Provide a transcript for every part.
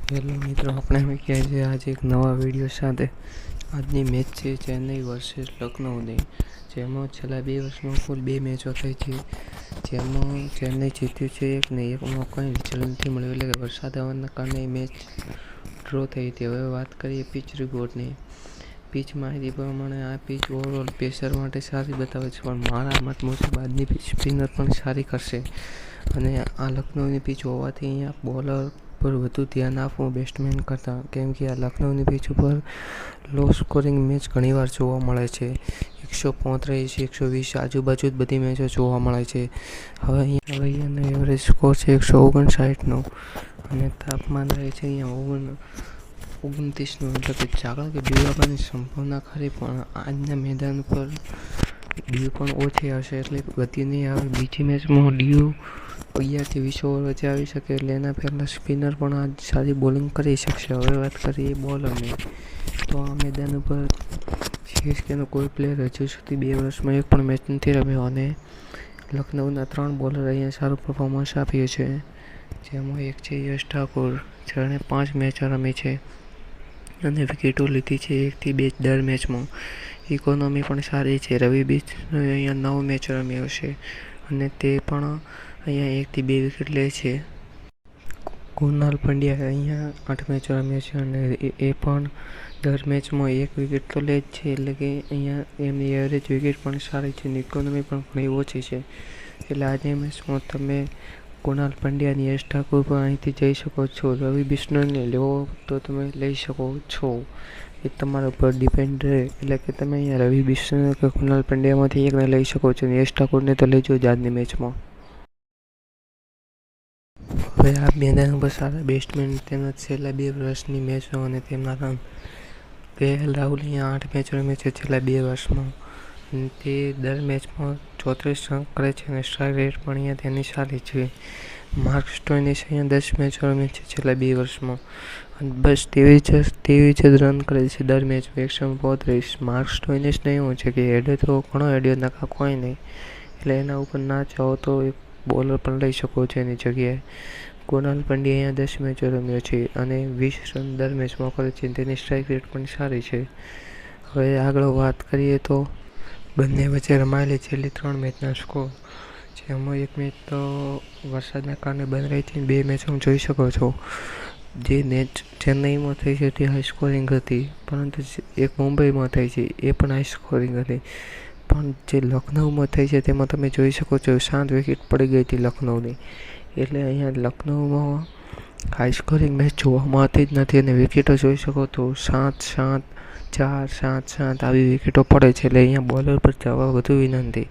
Hello મિત્રો, આપણે અમે ક્યાં છે આજે એક નવા વિડીયો સાથે. આજની મેચ છે ચેન્નઈ વર્સેસ લખનઉની, જેમાં છેલ્લા 2 વર્ષમાં કુલ 2 મેચો થઈ છે, જેમાં ચેન્નઈ જીત્યું છે એકને એકમાં કંઈ રિઝલ્ટ નથી મળ્યું, એટલે કે વરસાદ આવવાના કારણે મેચ ડ્રો થઈ હતી. હવે વાત કરીએ પિચ રિપોર્ટની. પિચ માહિતી પ્રમાણે આ પિચ ઓવરઓલ પેસર માટે સારી બતાવે છે, પણ મારા મત મુજબ આજની પિચ સ્પિનર પણ સારી કરશે. અને આ લખનઉની પિચ હોવાથી અહીંયા બોલર પર વધુ ધ્યાન આપવું બેટ્સમેન કરતાં, કેમ કે આ લખનઉની પિચ ઉપર લો સ્કોરિંગ મેચ ઘણીવાર જોવા મળે છે. 135, 120 આજુબાજુ જ બધી મેચો જોવા મળે છે. હવે અહીંયાનો એવરેજ સ્કોર છે 159નો અને તાપમાન રહે છે અહીંયા 29નું, એટલે કે ઝાકળ કે ડ્યુ આવવાની સંભાવના ખરી, પણ આજના મેદાન પર ડ્યુ પણ ઓછી આવશે, એટલે વધી નહીં આવે. બીજી મેચમાં ડ્યુ 11 થી 20 ઓવર વચ્ચે આવી શકે, એટલે એના પહેલાં સ્પિનર પણ આજ સારી બોલિંગ કરી શકશે. હવે વાત કરીએ બોલરની, તો આ મેદાન ઉપર સીએસકેનો કોઈ પ્લેયર હજુ સુધી 2 વર્ષમાં એક પણ મેચ નથી રમ્યો, અને લખનઉના 3 બોલર અહીંયા સારું પરફોર્મન્સ આપ્યું છે, જેમાં એક છે યશ ઠાકુર, જેણે 5 મેચો રમી છે અને વિકેટો લીધી છે 1 થી 2 દર મેચમાં. ઇકોનોમી પણ સારી છે. રવિ બિષ્ણોએ અહીંયા 9 મેચો રમ્યો છે અને તે પણ અહીંયા 1 થી 2 વિકેટ લે છે. કુનાલ પંડ્યા અહીંયા 8 મેચો રમ્યા છે અને એ પણ દર મેચમાં 1 વિકેટ તો લે જ છે, એટલે કે અહીંયા એમની એવરેજ વિકેટ પણ સારી છે અને ઇકોનોમી પણ ઘણી ઓછી છે. એટલે આજની મેચમાં તમે કુનાલ પંડ્યા અને યશ ઠાકુર પણ અહીંથી જઈ શકો છો. રવિ બિષ્ણોને લેવો તો તમે લઈ શકો છો, એ તમારા ઉપર ડિપેન્ડ રહે, એટલે કે તમે અહીંયા રવિ બિષ્ણો કે કુનાલ પંડ્યામાંથી એકને લઈ શકો છો અને યશ ઠાકુરને તો લેજો જ આજની મેચમાં. હવે આ મેદાન પર સારા બેટ્સમેન તેમજ છેલ્લા 2 વર્ષની મેચો અને તેમના રન. કેએલ રાહુલ અહીંયા 8 મેચો રમે છે છેલ્લા 2 વર્ષમાં, તે દર મેચમાં 34 રન કરે છે અને સ્ટ્રાઇક રેટ પણ અહીંયા તેની સારી છે. માર્ક સ્ટોઇનિસ અહીંયા 10 મેચો રમે છે છેલ્લા 2 વર્ષમાં અને બસ તેવી જ રન કરે છે દર મેચમાં 135. માર્ક સ્ટોઇનિસને એવું છે કે હેડે તો ઘણો હેડ્યો નકા કોઈ નહીં, એટલે એના ઉપર ના ચાહો તો એક બોલર પણ લઈ શકો છો એની જગ્યાએ. કુનાલ પંડ્યા અહીંયા 10 મેચો રમ્યો છે અને 20 રન દર મેચમાં કરે છે, તેની સ્ટ્રાઇક રેટ પણ સારી છે. હવે આગળ વાત કરીએ તો બંને વચ્ચે રમાયેલી છેલ્લી 3 મેચના સ્કોર, જેમાં એક મેચ તો વરસાદના કારણે બંધ રહી હતી. 2 મેચ તમે જોઈ શકો છો. જે મેચ ચેન્નઈમાં થઈ છે તે હાઈ સ્કોરિંગ હતી, પરંતુ એક મુંબઈમાં થઈ છે એ પણ હાઈ સ્કોરિંગ હતી, પણ જે લખનઉમાં થઈ છે તેમાં તમે જોઈ શકો છો 7 વિકેટ પડી ગઈ હતી લખનઉની. એટલે અહીંયા લખનઉમાં હાઈ સ્કોરિંગ મેચ જોવા મળતી જ નથી અને વિકેટો જોઈ શકો તો 7-7, 4-7 આવી વિકેટો પડે છે, એટલે અહીંયા બોલર પર જવા વધુ વિનંતી.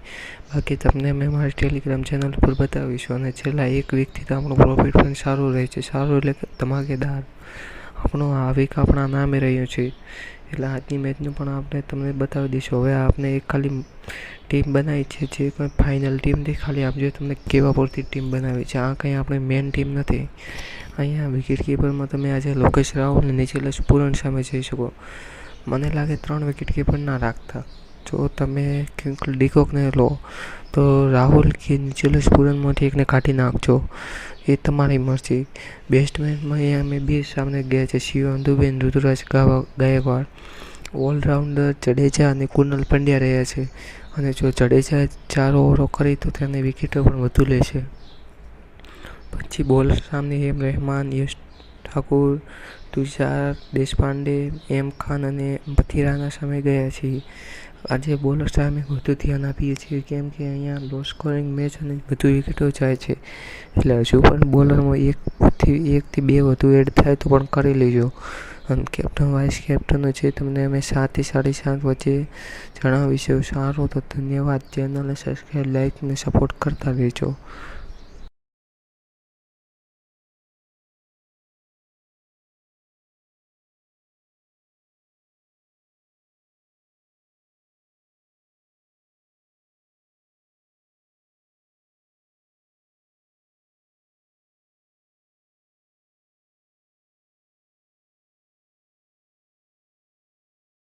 બાકી તમને અમે મારી ટેલિગ્રામ ચેનલ પર બતાવીશું, અને છેલ્લા 1 વીકથી તો આપણું પ્રોફિટ પણ સારું રહે છે, સારું એટલે કે ધમાકેદાર. આપણું આ વીક આપણા નામે રહ્યું છે, એટલે આજની મેચનું પણ આપણે તમને બતાવી દઈશું. હવે આપણે એક ખાલી ટીમ બનાવી છે, જે કોઈ ફાઇનલ ટીમથી ખાલી આપજો તમને કેવા પૂરતી ટીમ બનાવી છે. આ કંઈ આપણે મેન ટીમ નથી. અહીંયા વિકેટ કીપરમાં તમે આજે લોકેશ રાહુલ અને નિચોલસ પૂરન સામે જઈ શકો. મને લાગે 3 વિકેટ કીપર ના રાખતા. જો તમે ક્વિન્ટલ ડિકોકને લો તો રાહુલ કે નિચોલસ પૂરનમાંથી એકને કાઢી નાખજો, એ તમારી મરજી. બેટ્સમેનમાં અહીંયા અમે 2 સામે ગયા છે, શિવમ દુબે અને ઋતુરાજ ગાયકવાડ. ઓલરાઉન્ડર જડેજા અને કુનાલ પંડ્યા રહ્યા છે, અને જો જડેજા 4 ઓવરો કરી તો તેને વિકેટો પણ વધુ લેશે. પછી બોલર સામે રહેમાન, યશ ઠાકુર, તુષાર દેશપાંડે, એમ ખાન અને પથિરાના સામે ગયા છીએ. આજે બોલર સામે વધુ ધ્યાન આપીએ છીએ, કેમ કે અહીંયા લો સ્કોરિંગ મેચ અને વધુ વિકેટો જાય છે, એટલે હજુ પણ બોલરમાં 1 થી 2 વધુ એડ થાય તો પણ કરી લેજો. અને કેપ્ટન વાઇસ કેપ્ટનનો છે તમને અમે 7 થી 7.5 વચ્ચે જણાવીશું. સારું તો ધન્યવાદ. ચેનલને સબસ્ક્રાઈબ, લાઈક અને સપોર્ટ કરતા રહેજો.